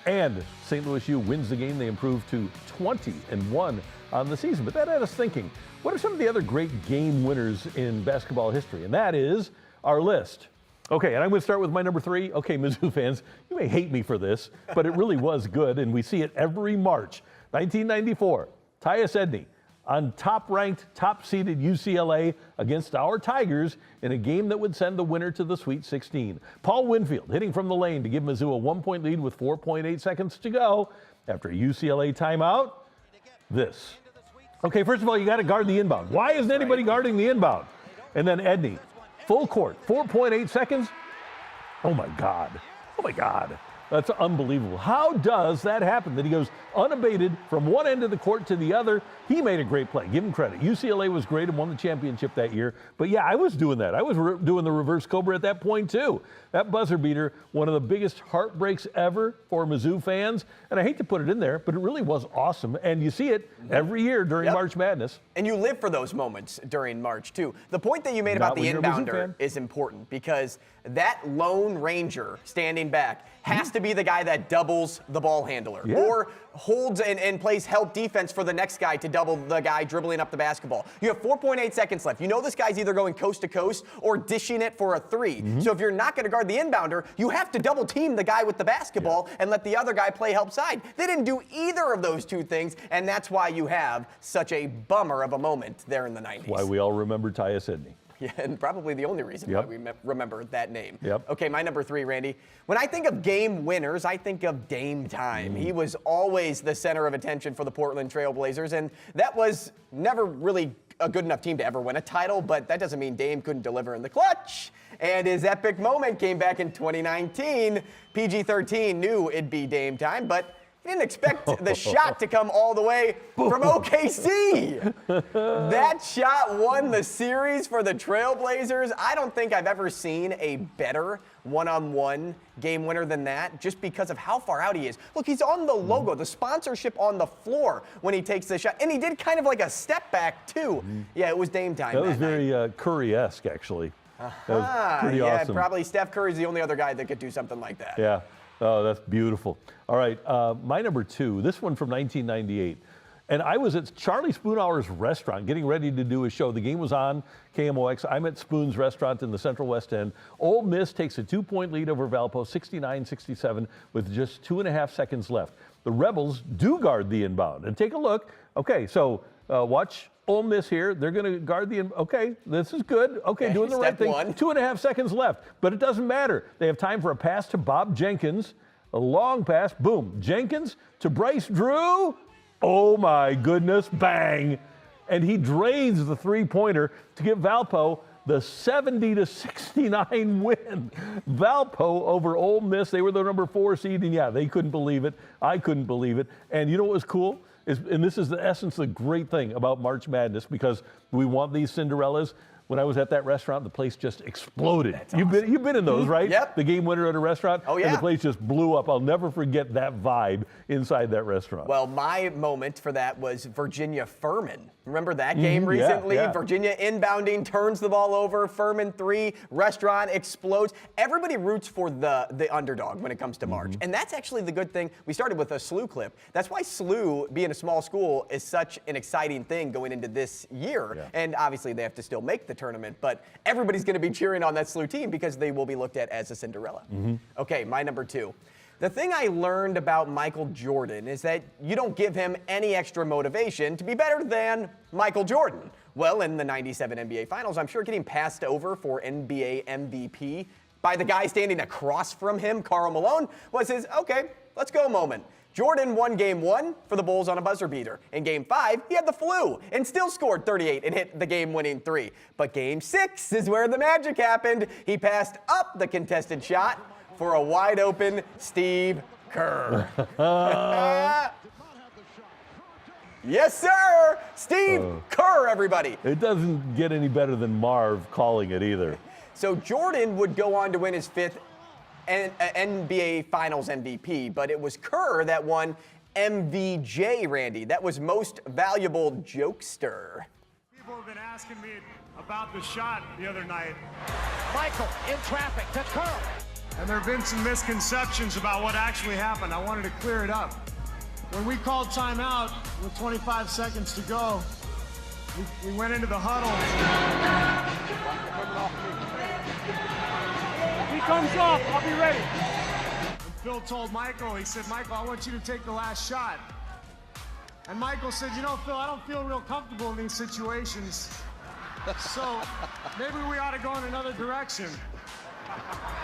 [SPEAKER 2] And St. Louis U wins the game. They improve to 20-1 on the season. But that had us thinking, what are some of the other great game winners in basketball history? And that is our list. Okay, and I'm going to start with my number 3. Okay, Mizzou fans, you may hate me for this, but it really was good, and we see it every March. 1994, Tyus Edney on top-ranked, top-seeded UCLA against our Tigers in a game that would send the winner to the Sweet 16. Paul Winfield hitting from the lane to give Mizzou a 1-point lead with 4.8 seconds to go. After a UCLA timeout, this. Okay, first of all, you got to guard the inbound. Why isn't anybody guarding the inbound? And then Edney, full court, 4.8 seconds. Oh, my God. Oh, my God. That's unbelievable. How does that happen? That he goes unabated from one end of the court to the other. He made a great play. Give him credit. UCLA was great and won the championship that year. But yeah, I was doing that. I was doing the reverse Cobra at that point too. That buzzer beater, one of the biggest heartbreaks ever for Mizzou fans. And I hate to put it in there, but it really was awesome. And you see it every year during March Madness.
[SPEAKER 3] And you live for those moments during March too. The point that you made about the inbounder is important because that lone ranger standing back has to be the guy that doubles the ball handler or holds and plays help defense for the next guy to double the guy dribbling up the basketball. You have 4.8 seconds left. You know this guy's either going coast to coast or dishing it for a three. So if you're not going to guard the inbounder, you have to double team the guy with the basketball and let the other guy play help side. They didn't do either of those two things, and that's why you have such a bummer of a moment there in the 90s.
[SPEAKER 2] Why we all remember Tyus Edney.
[SPEAKER 3] Yeah, and probably the only reason why we remember that name.
[SPEAKER 2] Yep.
[SPEAKER 3] Okay, my number 3, Randy. When I think of game winners, I think of Dame time. He was always the center of attention for the Portland Trail Blazers, and that was never really a good enough team to ever win a title, but that doesn't mean Dame couldn't deliver in the clutch. And his epic moment came back in 2019. PG-13 knew it'd be Dame time, but he didn't expect the shot to come all the way from OKC. That shot won the series for the Trailblazers. I don't think I've ever seen a better one-on-one game winner than that, just because of how far out he is. Look, he's on the logo, the sponsorship on the floor when he takes the shot. And he did kind of like a step back, too. Yeah, it was Dame time.
[SPEAKER 2] That was very Curry-esque, actually. That was pretty awesome.
[SPEAKER 3] Yeah, probably Steph Curry's the only other guy that could do something like that.
[SPEAKER 2] Yeah. Oh, that's beautiful. All right, my number 2, this one from 1998. And I was at Charlie Spoonhour's restaurant getting ready to do a show. The game was on KMOX. I'm at Spoon's restaurant in the Central West End. Ole Miss takes a 2-point lead over Valpo, 69-67, with just 2.5 seconds left. The Rebels do guard the inbound. And take a look. Okay, so watch Ole Miss here. They're going to guard the inbound. Okay, this is good. Okay, doing the right thing. 2.5 seconds left, but it doesn't matter. They have time for a pass to Bob Jenkins. A long pass. Boom. Jenkins to Bryce Drew. Oh, my goodness. Bang. And he drains the three-pointer to give Valpo the 70-69 win. Valpo over Ole Miss. They were the number 4 seed, and yeah, they couldn't believe it. I couldn't believe it. And you know what was cool? And this is the essence, the great thing about March Madness, because we want these Cinderellas. When I was at that restaurant, the place just exploded.
[SPEAKER 3] That's awesome.
[SPEAKER 2] You've been in those, right?
[SPEAKER 3] Yep.
[SPEAKER 2] The game winner at a restaurant.
[SPEAKER 3] Oh, yeah.
[SPEAKER 2] And the place just blew up. I'll never forget that vibe inside that restaurant.
[SPEAKER 3] Well, my moment for that was Virginia Furman. Remember that game recently?
[SPEAKER 2] Yeah.
[SPEAKER 3] Virginia inbounding, turns the ball over, Furman 3, restaurant explodes. Everybody roots for the underdog when it comes to March. And that's actually the good thing. We started with a SLU clip. That's why SLU, being a small school, is such an exciting thing going into this year.
[SPEAKER 2] Yeah.
[SPEAKER 3] And obviously they have to still make the tournament, but everybody's going to be cheering on that SLU team because they will be looked at as a Cinderella. Okay, my number 2. The thing I learned about Michael Jordan is that you don't give him any extra motivation to be better than Michael Jordan. Well, in the 97 NBA Finals, I'm sure getting passed over for NBA MVP by the guy standing across from him, Karl Malone, was his, okay, let's go moment. Jordan won Game 1 for the Bulls on a buzzer beater. In Game 5, he had the flu and still scored 38 and hit the game-winning 3. But Game 6 is where the magic happened. He passed up the contested shot for a wide-open Steve Kerr. Yes, sir! Steve Kerr, everybody.
[SPEAKER 2] It doesn't get any better than Marv calling it either.
[SPEAKER 3] So Jordan would go on to win his 5th NBA Finals MVP, but it was Kerr that won MVJ, Randy. That was Most Valuable Jokester.
[SPEAKER 4] People have been asking me about the shot the other night.
[SPEAKER 5] Michael in traffic to Kerr.
[SPEAKER 4] And there have been some misconceptions about what actually happened. I wanted to clear it up. When we called timeout with 25 seconds to go, we went into the huddle.
[SPEAKER 5] He comes off. I'll be ready.
[SPEAKER 4] And Phil told Michael, he said, Michael, I want you to take the last shot. And Michael said, you know, Phil, I don't feel real comfortable in these situations. So maybe we ought to go in another direction.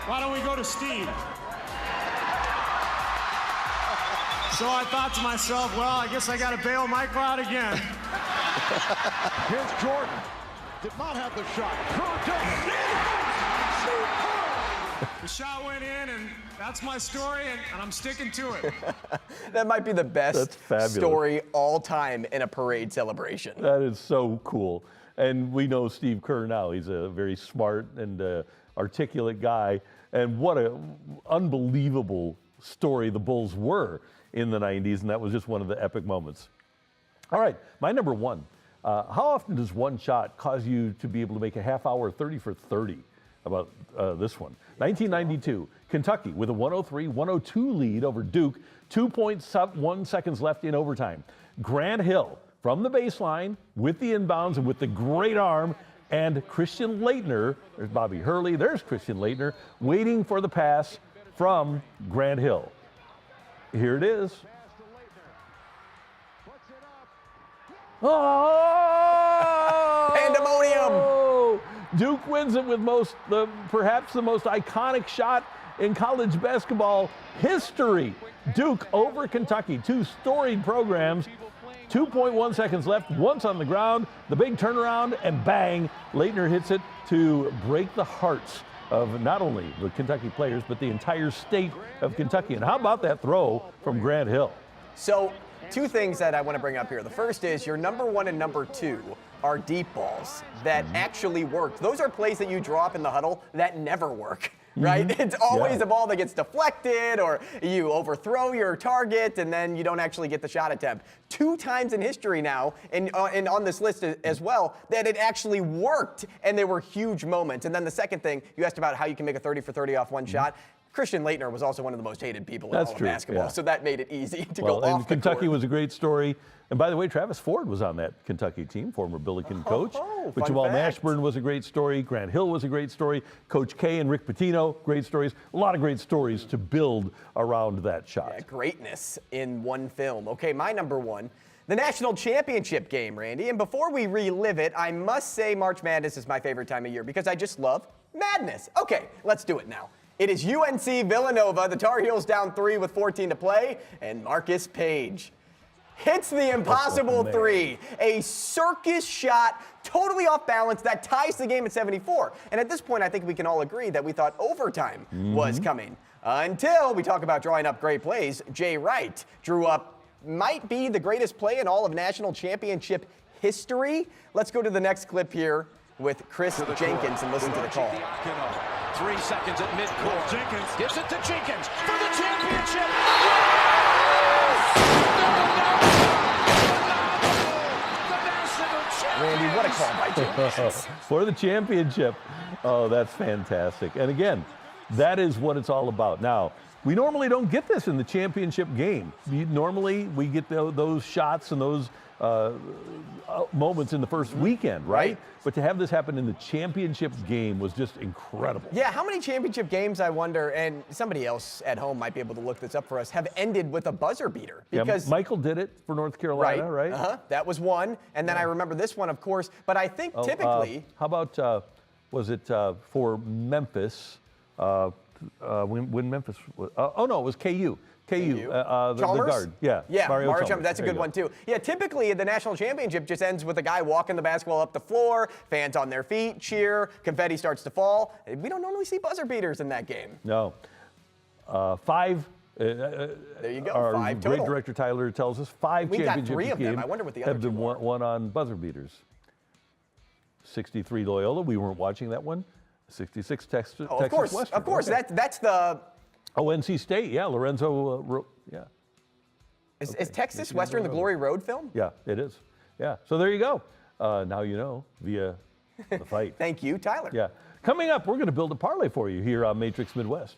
[SPEAKER 4] Why don't we go to Steve? So I thought to myself, well, I guess I got to bail Michael out again.
[SPEAKER 5] Here's Jordan. Did not have the shot. Kerr does.
[SPEAKER 4] The shot went in, and that's my story, and I'm sticking to it.
[SPEAKER 3] That might be the best story all time in a parade celebration.
[SPEAKER 2] That is so cool. And we know Steve Kerr now. He's a very smart and articulate guy. And what an unbelievable story the Bulls were in the 90s, and that was just one of the epic moments. All right, my number one. How often does one shot cause you to be able to make a half hour 30 for 30? About this one. 1992, Kentucky with a 103-102 lead over Duke, 2.1 seconds left in overtime. Grant Hill from the baseline with the inbounds and with the great arm, and Christian Laettner, there's Bobby Hurley, there's Christian Laettner, waiting for the pass from Grant Hill. Here it is. Oh!
[SPEAKER 3] Pandemonium!
[SPEAKER 2] Duke wins it with perhaps the most iconic shot in college basketball history. Duke over Kentucky, two storied programs. 2.1 seconds left, once on the ground, the big turnaround, and bang, Laettner hits it to break the hearts of not only the Kentucky players, but the entire state of Kentucky. And how about that throw from Grant Hill?
[SPEAKER 3] So, two things that I want to bring up here. The first is your number 1 and number 2 are deep balls that actually work. Those are plays that you draw up in the huddle that never work. Right? It's always a ball that gets deflected, or you overthrow your target and then you don't actually get the shot attempt. 2 times in history now, and on this list as well, that it actually worked, and they were huge moments. And then the second thing, you asked about how you can make a 30 for 30 off one shot. Christian Laettner was also one of the most hated people in all of basketball, so that made it easy to go off the court.
[SPEAKER 2] Kentucky was a great story. And by the way, Travis Ford was on that Kentucky team, former Billiken coach. But Jamal Mashburn was a great story. Grant Hill was a great story. Coach K and Rick Pitino, great stories. A lot of great stories to build around that shot.
[SPEAKER 3] Yeah, greatness in one film. Okay, my number 1. The national championship game, Randy. And before we relive it, I must say March Madness is my favorite time of year because I just love madness. Okay, let's do it now. It is UNC Villanova. The Tar Heels down 3 with 14 to play, and Marcus Page hits the impossible 3. A circus shot, totally off balance, that ties the game at 74. And at this point, I think we can all agree that we thought overtime was coming. Until we talk about drawing up great plays, Jay Wright drew up might be the greatest play in all of national championship history. Let's go to the next clip here with Chris Jenkins and listen to the call.
[SPEAKER 6] 3 seconds at midcourt.
[SPEAKER 4] Jenkins
[SPEAKER 6] Gives it to Jenkins for the championship.
[SPEAKER 3] Randy, what a call by Jenkins.
[SPEAKER 2] For the championship. Oh, that's fantastic. And again, that is what it's all about. Now, we normally don't get this in the championship game. Normally, we get those shots and those moments in the first weekend, right? But to have this happen in the championship game was just incredible.
[SPEAKER 3] Yeah, how many championship games, I wonder, and somebody else at home might be able to look this up for us, have ended with a buzzer beater? Because
[SPEAKER 2] Michael did it for North Carolina, right?
[SPEAKER 3] That was one. And then I remember this one, of course. But I think typically...
[SPEAKER 2] how about, was it for Memphis? when Memphis was, it was KU. KU, the
[SPEAKER 3] Chalmers?
[SPEAKER 2] guard. Yeah,
[SPEAKER 3] Mario
[SPEAKER 2] Chalmers.
[SPEAKER 3] Chalmers. That's a good one, too. Yeah, typically the national championship just ends with a guy walking the basketball up the floor, fans on their feet, cheer, confetti starts to fall. We don't normally see buzzer beaters in that game.
[SPEAKER 2] No. 5.
[SPEAKER 3] There you go,
[SPEAKER 2] Our
[SPEAKER 3] 5
[SPEAKER 2] great
[SPEAKER 3] total.
[SPEAKER 2] director Tyler tells us 5
[SPEAKER 3] We got
[SPEAKER 2] championship
[SPEAKER 3] 3 of them.
[SPEAKER 2] games
[SPEAKER 3] I wonder what the other
[SPEAKER 2] have
[SPEAKER 3] 2
[SPEAKER 2] been
[SPEAKER 3] are.
[SPEAKER 2] won on buzzer beaters. 63 Loyola, we weren't watching that one. 66 Texas
[SPEAKER 3] Of course,
[SPEAKER 2] Western.
[SPEAKER 3] of course.
[SPEAKER 2] Okay.
[SPEAKER 3] That's the.
[SPEAKER 2] NC State, yeah, Lorenzo, yeah.
[SPEAKER 3] Is Texas Western the Glory Road film?
[SPEAKER 2] Yeah, it is. Yeah, so there you go. Now you know via the fight.
[SPEAKER 3] Thank you, Tyler.
[SPEAKER 2] Yeah. Coming up, we're going to build a parlay for you here on Matrix Midwest.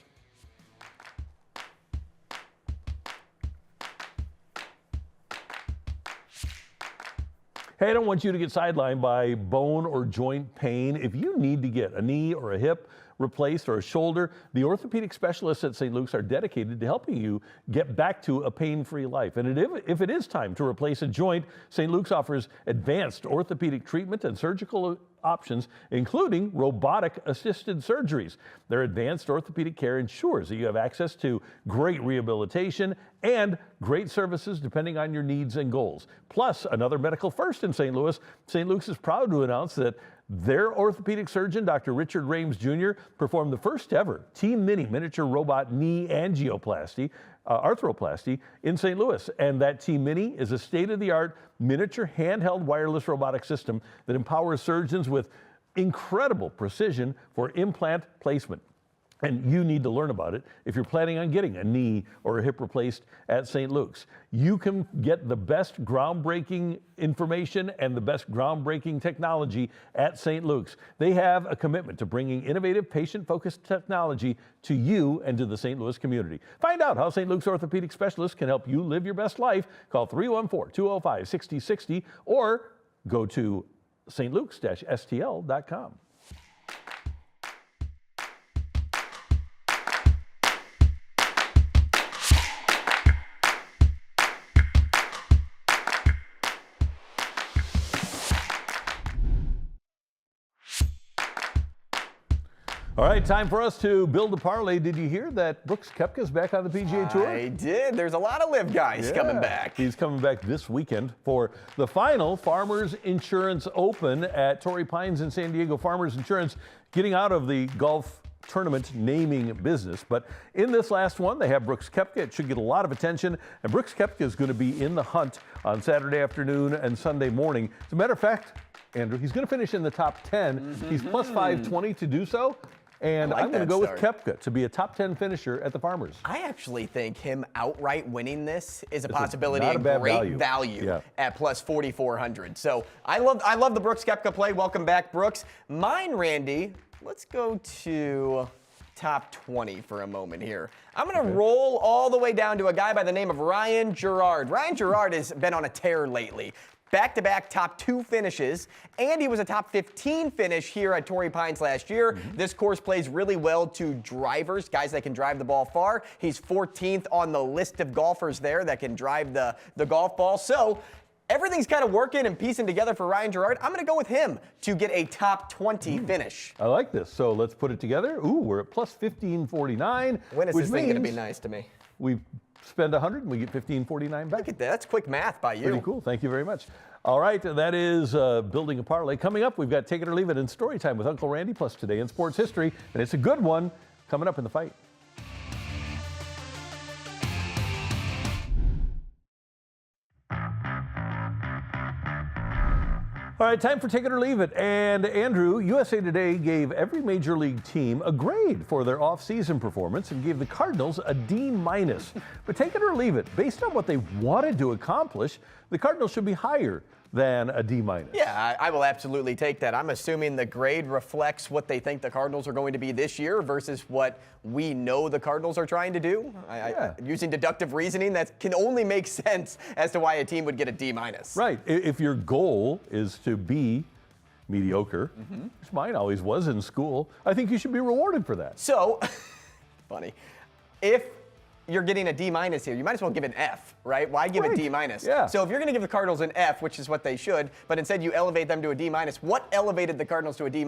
[SPEAKER 2] Hey, I don't want you to get sidelined by bone or joint pain. If you need to get a knee or a hip replaced or a shoulder, the orthopedic specialists at St. Luke's are dedicated to helping you get back to a pain-free life. And if it is time to replace a joint, St. Luke's offers advanced orthopedic treatment and surgical options, including robotic-assisted surgeries. Their advanced orthopedic care ensures that you have access to great rehabilitation and great services depending on your needs and goals. Plus, another medical first in St. Louis, St. Luke's is proud to announce that their orthopedic surgeon, Dr. Richard Rames Jr., performed the first ever Team Mini miniature robot knee angioplasty, arthroplasty in St. Louis. And that Team Mini is a state-of-the-art miniature handheld wireless robotic system that empowers surgeons with incredible precision for implant placement. And you need to learn about it if you're planning on getting a knee or a hip replaced at St. Luke's. You can get the best groundbreaking information and the best groundbreaking technology at St. Luke's. They have a commitment to bringing innovative, patient-focused technology to you and to the St. Louis community. Find out how St. Luke's orthopedic specialists can help you live your best life. Call 314-205-6060 or go to stlukes-stl.com. All right, time for us to build a parlay. Did you hear that Brooks Koepka's back on the PGA Tour?
[SPEAKER 3] I did. There's a lot of live guys coming back.
[SPEAKER 2] He's coming back this weekend for the final Farmers Insurance Open at Torrey Pines in San Diego. Farmers Insurance getting out of the golf tournament naming business. But in this last one, they have Brooks Koepka. It should get a lot of attention. And Brooks Koepka is going to be in the hunt on Saturday afternoon and Sunday morning. As a matter of fact, Andrew, he's going to finish in the top 10. He's plus 520 to do so. And I'm going to go with Koepka to be a top 10 finisher at the Farmers.
[SPEAKER 3] I actually think him outright winning this is a possibility
[SPEAKER 2] not a
[SPEAKER 3] and
[SPEAKER 2] bad
[SPEAKER 3] great value at plus 4,400. So I love the Brooks Koepka play. Welcome back, Brooks. Mine, Randy, let's go to top 20 for a moment here. I'm going to roll all the way down to a guy by the name of Ryan Gerard. Ryan Gerard has been on a tear lately. Back-to-back top 2 finishes, and he was a top 15 finish here at Torrey Pines last year. This course plays really well to drivers, guys that can drive the ball far. He's 14th on the list of golfers there that can drive the golf ball. So everything's kind of working and piecing together for Ryan Gerard. I'm going to go with him to get a top 20 finish.
[SPEAKER 2] I like this. So let's put it together. Ooh, we're at plus 1549.
[SPEAKER 3] When is this thing going to be nice to me?
[SPEAKER 2] We spend 100 and we get 1549 back.
[SPEAKER 3] Look at that. That's quick math by you.
[SPEAKER 2] Pretty cool. Thank you very much. All right, that is Building a Parlay. Coming up, we've got Take It or Leave It and Story Time with Uncle Randy, plus Today in Sports History. And it's a good one coming up in the fight. All right, time for Take It or Leave It. And Andrew, USA Today gave every major league team a grade for their off-season performance and gave the Cardinals a D-. But take it or leave it, based on what they wanted to accomplish, the Cardinals should be higher than a D-.
[SPEAKER 3] Yeah, I will absolutely take that. I'm assuming the grade reflects what they think the Cardinals are going to be this year versus what we know the Cardinals are trying to do. Using deductive reasoning, that can only make sense as to why a team would get a D-.
[SPEAKER 2] Right. If your goal is to be mediocre, which mine always was in school, I think you should be rewarded for that.
[SPEAKER 3] So, funny. If you're getting a D- here. You might as well give an F, right? Why give a D-?
[SPEAKER 2] Yeah.
[SPEAKER 3] So if you're going to give the Cardinals an F, which is what they should, but instead you elevate them to a D-, what elevated the Cardinals to a D-?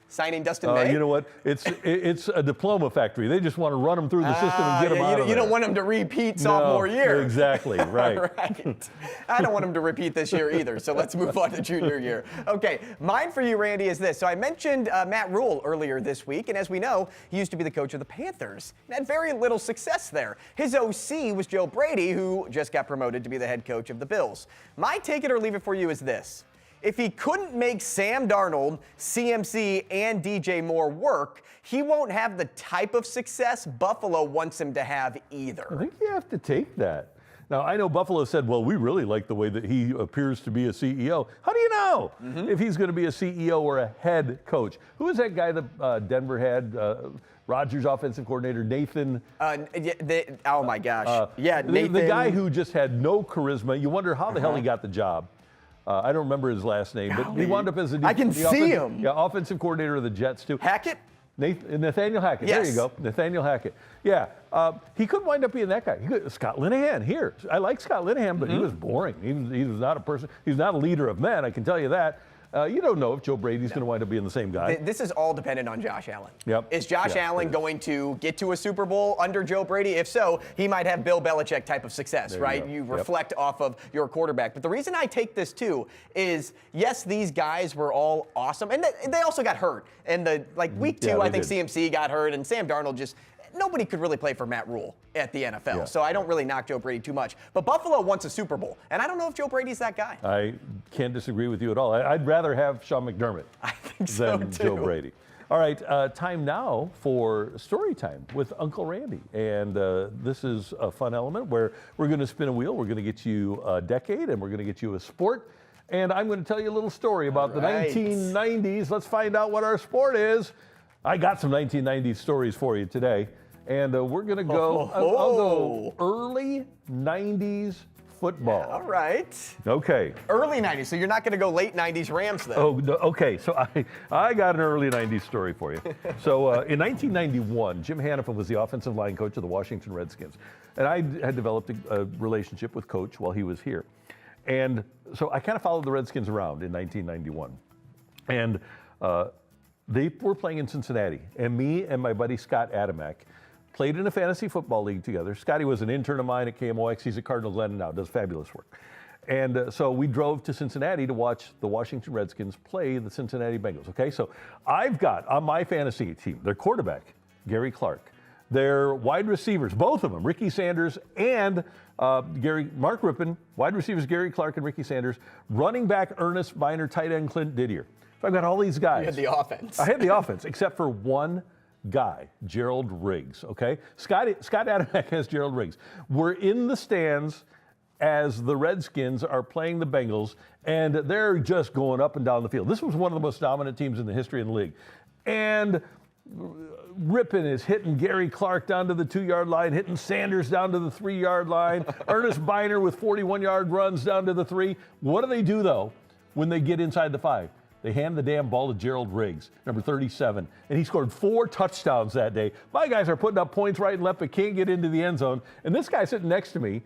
[SPEAKER 3] Signing Dustin May?
[SPEAKER 2] You know what? It's a diploma factory. They just want to run them through the system and get them out of there.
[SPEAKER 3] You don't want them to repeat sophomore year.
[SPEAKER 2] Exactly, right.
[SPEAKER 3] Right. I don't want them to repeat this year either, so let's move on to junior year. Okay, mine for you, Randy, is this. So I mentioned Matt Rule earlier this week, and as we know, he used to be the coach of the Panthers and had very little success there. His OC was Joe Brady, who just got promoted to be the head coach of the Bills. My take it or leave it for you is this. If he couldn't make Sam Darnold, CMC, and DJ Moore work, he won't have the type of success Buffalo wants him to have either.
[SPEAKER 2] I think you have to take that. Now, I know Buffalo said, well, we really like the way that he appears to be a CEO. How do you know if he's going to be a CEO or a head coach? Who is that guy that Denver had? Rodgers' offensive coordinator, Nathan.
[SPEAKER 3] Oh, my gosh. Nathan.
[SPEAKER 2] The guy who just had no charisma. You wonder how the hell he got the job. I don't remember his last name, but he wound up as
[SPEAKER 3] I can see him.
[SPEAKER 2] Yeah, offensive coordinator of the Jets, too.
[SPEAKER 3] Hackett?
[SPEAKER 2] Nathaniel Hackett.
[SPEAKER 3] Yes.
[SPEAKER 2] There you go. Nathaniel Hackett. Yeah. He could wind up being that guy. Scott Linehan here. I like Scott Linehan, but he was boring. He was not a person. He's not a leader of men, I can tell you that. You don't know if Joe Brady's going to wind up being the same guy.
[SPEAKER 3] This is all dependent on Josh Allen.
[SPEAKER 2] Yep.
[SPEAKER 3] Is Josh Allen going to get to a Super Bowl under Joe Brady? If so, he might have Bill Belichick type of success,
[SPEAKER 2] there
[SPEAKER 3] right?
[SPEAKER 2] You
[SPEAKER 3] You reflect off of your quarterback. But the reason I take this too is, yes, these guys were all awesome, and they also got hurt. And week 2, I think CMC got hurt, and Sam Darnold just. Nobody could really play for Matt Rule at the NFL, so I don't really knock Joe Brady too much. But Buffalo wants a Super Bowl, and I don't know if Joe Brady's that guy.
[SPEAKER 2] I can't disagree with you at all. I'd rather have Sean McDermott than Joe Brady. All right, time now for story time with Uncle Randy. And this is a fun element where we're going to spin a wheel. We're going to get you a decade, and we're going to get you a sport. And I'm going to tell you a little story about the 1990s. Let's find out what our sport is. I got some 1990s stories for you today. And we're going to go, I'll go early 90s football.
[SPEAKER 3] All right.
[SPEAKER 2] Okay.
[SPEAKER 3] Early 90s, so you're not going to go late 90s Rams then.
[SPEAKER 2] Oh, no, okay. So I got an early 90s story for you. So in 1991, Jim Hannafin was the offensive line coach of the Washington Redskins. And I had developed a relationship with Coach while he was here. And so I kind of followed the Redskins around in 1991. And they were playing in Cincinnati. And me and my buddy Scott Adamek played in a fantasy football league together. Scotty was an intern of mine at KMOX. He's at Cardinals now, does fabulous work. And so we drove to Cincinnati to watch the Washington Redskins play the Cincinnati Bengals. Okay, so I've got on my fantasy team their quarterback, Gary Clark, their wide receivers, both of them, Ricky Sanders and Mark Rippon, wide receivers Gary Clark and Ricky Sanders, running back Ernest Biner, tight end Clint Didier. So I've got all these guys.
[SPEAKER 3] You had the offense.
[SPEAKER 2] I had the offense, except for one guy, Gerald Riggs, okay? Scott Adamek has Gerald Riggs. We're in the stands as the Redskins are playing the Bengals, and they're just going up and down the field. This was one of the most dominant teams in the history of the league. And Rippon is hitting Gary Clark down to the 2-yard line, hitting Sanders down to the 3-yard line, Ernest Biner with 41-yard runs down to the 3. What do they do, though, when they get inside the 5? They hand the damn ball to Gerald Riggs, number 37, and he scored 4 touchdowns that day. My guys are putting up points right and left, but can't get into the end zone. And this guy sitting next to me,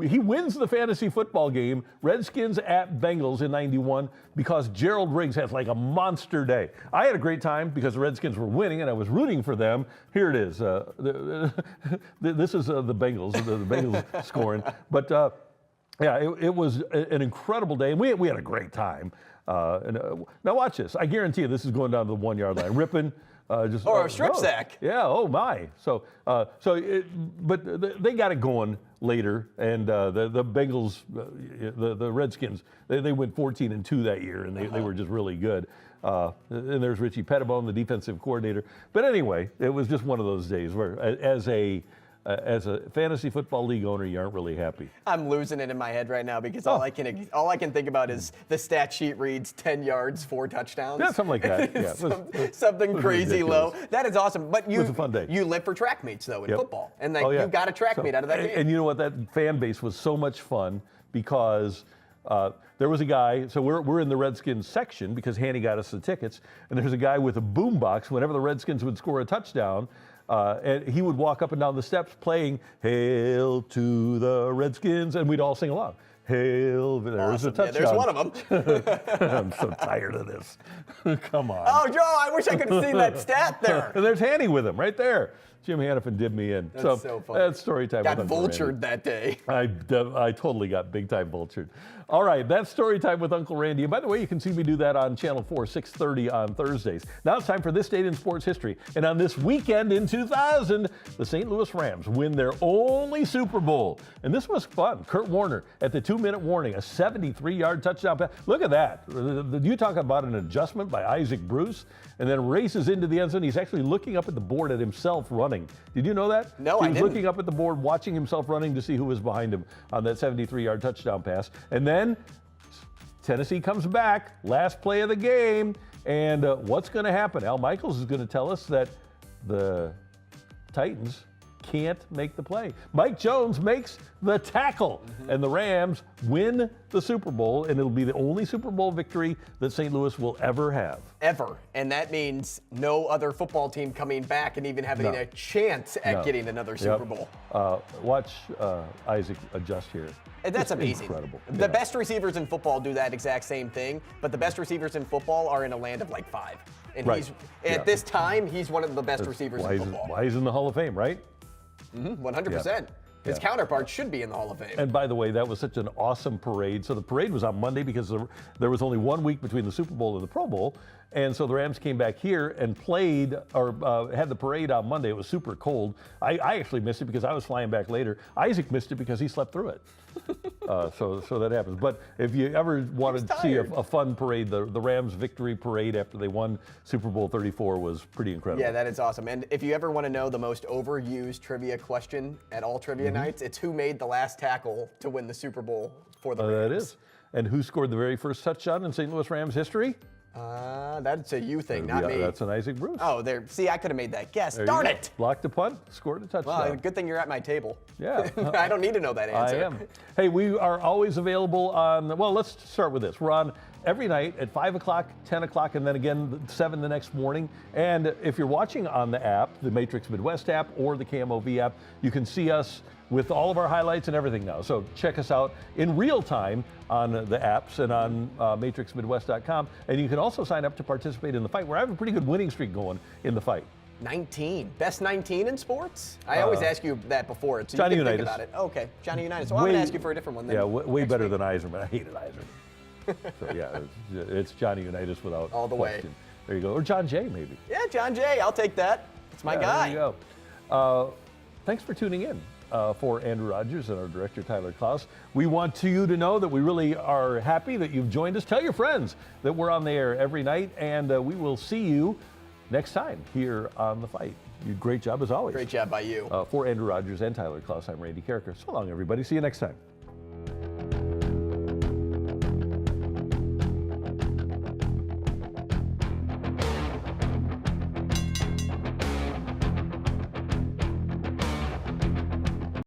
[SPEAKER 2] he wins the fantasy football game, Redskins at Bengals in 91, because Gerald Riggs has like a monster day. I had a great time because the Redskins were winning, and I was rooting for them. Here it is. This is the Bengals, the Bengals scoring. But, yeah, it was an incredible day, and we had a great time. Now watch this. I guarantee you this is going down to the 1-yard line. Ripping.
[SPEAKER 3] Or a strip sack.
[SPEAKER 2] Yeah, oh my. But they got it going later, and the Bengals, the Redskins, they went 14-2 that year, and they were just really good. And there's Richie Pettibone, the defensive coordinator. But anyway, it was just one of those days where, as a fantasy football league owner, you aren't really happy.
[SPEAKER 3] I'm losing it in my head right now because all I can think about is the stat sheet reads 10 yards, 4 touchdowns.
[SPEAKER 2] Yeah, something like that. Yeah,
[SPEAKER 3] something crazy
[SPEAKER 2] ridiculous.
[SPEAKER 3] low. That is awesome. But
[SPEAKER 2] it was a fun day.
[SPEAKER 3] You live for track meets though in football, and
[SPEAKER 2] you
[SPEAKER 3] got a track meet out of that game.
[SPEAKER 2] And you know what? That fan base was so much fun because there was a guy. So we're in the Redskins section because Hanny got us the tickets, and there's a guy with a boombox. Whenever the Redskins would score a touchdown, And he would walk up and down the steps playing "Hail to the Redskins," and we'd all sing along. Hail, there's a touchdown.
[SPEAKER 3] Yeah, there's one of them.
[SPEAKER 2] I'm so tired of this. Come on.
[SPEAKER 3] Oh, Joe, I wish I could have seen that stat there.
[SPEAKER 2] And there's Hanny with him right there. Jim Hannafin did me in.
[SPEAKER 3] That's so funny.
[SPEAKER 2] That's story time.
[SPEAKER 3] Got
[SPEAKER 2] with Uncle
[SPEAKER 3] vultured
[SPEAKER 2] Randy.
[SPEAKER 3] that day.
[SPEAKER 2] I totally got big time vultured. All right, that's story time with Uncle Randy. And by the way, you can see me do that on Channel 4, 6:30 on Thursdays. Now it's time for This Date in Sports History. And on this weekend in 2000, the St. Louis Rams win their only Super Bowl. And this was fun. Kurt Warner at the 2-minute warning, a 73-yard touchdown pass. Look at that. You talk about an adjustment by Isaac Bruce, and then races into the end zone. He's actually looking up at the board at himself running. Did you know that?
[SPEAKER 3] No,
[SPEAKER 2] he
[SPEAKER 3] I
[SPEAKER 2] was
[SPEAKER 3] didn't.
[SPEAKER 2] looking up at the board, watching himself running to see who was behind him on that 73-yard touchdown pass. And then Tennessee comes back, last play of the game, and what's going to happen? Al Michaels is going to tell us that the Titans can't make the play. Mike Jones makes the tackle, and the Rams win the Super Bowl, and it'll be the only Super Bowl victory that St. Louis will ever have.
[SPEAKER 3] Ever. And that means no other football team coming back and even having a chance at getting another Super Bowl.
[SPEAKER 2] Watch Isaac adjust here.
[SPEAKER 3] And that's
[SPEAKER 2] It's
[SPEAKER 3] amazing.
[SPEAKER 2] Incredible.
[SPEAKER 3] The best receivers in football do that exact same thing, but the best receivers in football are in a land of like 5. And
[SPEAKER 2] Right.
[SPEAKER 3] he's at this time, he's one of the best receivers in football.
[SPEAKER 2] Why he's in the Hall of Fame, right?
[SPEAKER 3] 100%. His counterpart should be in the Hall of Fame.
[SPEAKER 2] And by the way, that was such an awesome parade. So the parade was on Monday because there was only 1 week between the Super Bowl and the Pro Bowl. And so the Rams came back here and played, or had the parade on Monday. It was super cold. I actually missed it because I was flying back later. Isaac missed it because he slept through it. So that happens. But if you ever wanted to see a fun parade, the Rams victory parade after they won Super Bowl 34 was pretty incredible.
[SPEAKER 3] Yeah, that is awesome. And if you ever want to know the most overused trivia question at all trivia nights, it's who made the last tackle to win the Super Bowl for the Rams.
[SPEAKER 2] That is. And who scored the very first touchdown in St. Louis Rams history?
[SPEAKER 3] That's a you thing, not me.
[SPEAKER 2] That's an Isaac Bruce.
[SPEAKER 3] Oh, there. See, I could have made that guess.
[SPEAKER 2] There
[SPEAKER 3] Darn
[SPEAKER 2] you go.
[SPEAKER 3] it!
[SPEAKER 2] Blocked a punt, scored a touchdown.
[SPEAKER 3] Well, good thing you're at my table.
[SPEAKER 2] Yeah.
[SPEAKER 3] I don't need to know that answer.
[SPEAKER 2] I am. Hey, we are always available on, well, let's start with this. We're on every night at 5 o'clock, 10 o'clock, and then again 7 the next morning. And if you're watching on the app, the Matrix Midwest app or the KMOV app, you can see us with all of our highlights and everything now. So check us out in real time on the apps and on matrixmidwest.com. And you can also sign up to participate in the fight, where I have a pretty good winning streak going in the fight.
[SPEAKER 3] 19. Best 19 in sports? I always ask you that before, so
[SPEAKER 2] Johnny
[SPEAKER 3] you can think
[SPEAKER 2] Unitas.
[SPEAKER 3] about it. Okay, Johnny Unitas. So I'm going to ask you for a different one then.
[SPEAKER 2] Yeah, way
[SPEAKER 3] next
[SPEAKER 2] better
[SPEAKER 3] week.
[SPEAKER 2] than Eiserman. I hated Eiserman. So yeah, it's Johnny Unitas without
[SPEAKER 3] All the way.
[SPEAKER 2] question. There you go. Or John Jay, maybe.
[SPEAKER 3] Yeah, John Jay, I'll take that. It's my guy.
[SPEAKER 2] There you go. Thanks for tuning in. For Andrew Rogers and our director, Tyler Klaus. We want you to know that we really are happy that you've joined us. Tell your friends that we're on the air every night, and we will see you next time here on The Fight. You great job as always.
[SPEAKER 3] Great job by you.
[SPEAKER 2] For Andrew Rogers and Tyler Klaus, I'm Randy Carricker. So long, everybody. See you next time.